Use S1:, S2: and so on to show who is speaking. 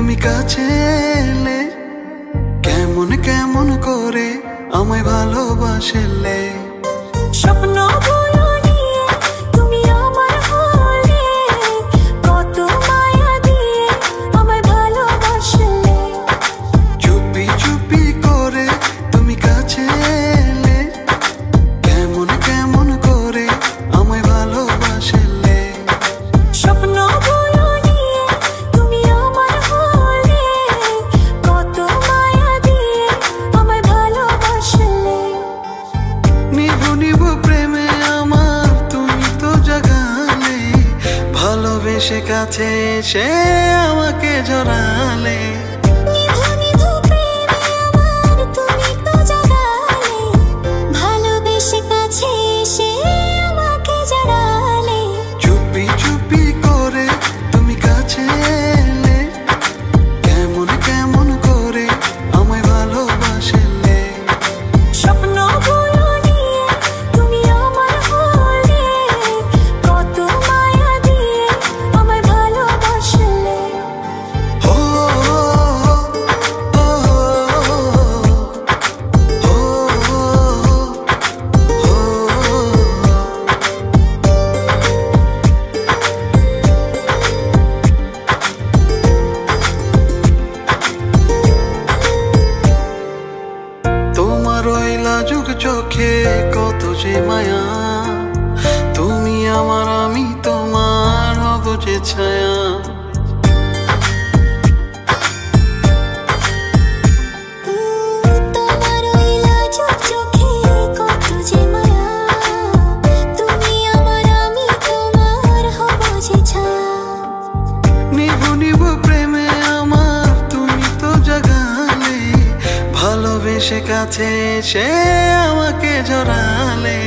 S1: তুমি কাছে এলে, কেমন কেমন করে আমায় ভালোবাসলে।
S2: স্বপ্ন বলো নিয়ে তুমি আমার হলে, কত মায়া দিয়ে আমায় ভালোবাসলে।
S1: চুপি চুপি করে তুমি কাছে এলে, কেমন কেমন করে আমায় ভালোবাসলে।
S2: স্বপ্ন বলো নিয়ে তুমি আমার হলে, কত মায়া দিয়ে আমায় ভালোবাসলে।
S1: নিভু নিভু প্রেমে আমার তুমি তো জাগালে, ভালোবেসে কাছে এসে আমাকে জড়ালে।
S2: নিভু নিভু প্রেমে আমার তুমি তো জাগালে, ভালোবেসে কাছে এসে আমাকে জড়ালে।
S1: চুপি চুপি করে তুমি কাছে এলে, কেমন কেমন করে আমায় ভালোবাসলে।
S2: স্বপ্ন বলো নিয়ে তুমি আমার হলে, কত মায়া দিয়ে আমায় ভালোবাসলে।
S1: ও ও তোমার ওই লাজুক চোখে কত যে মায়া, তুমি আমার আমি তোমার হব যে ছায়া।
S2: তোমার ওই লাজুক চোখে কত যে মায়া, তুমি আমার আমি তোমার হব যে ছায়া।
S1: নিভু নিভু প্রেমে আমার তুমি তো জাগালে, ভালোবেসে কাছে এসে আমাকে জড়ালে।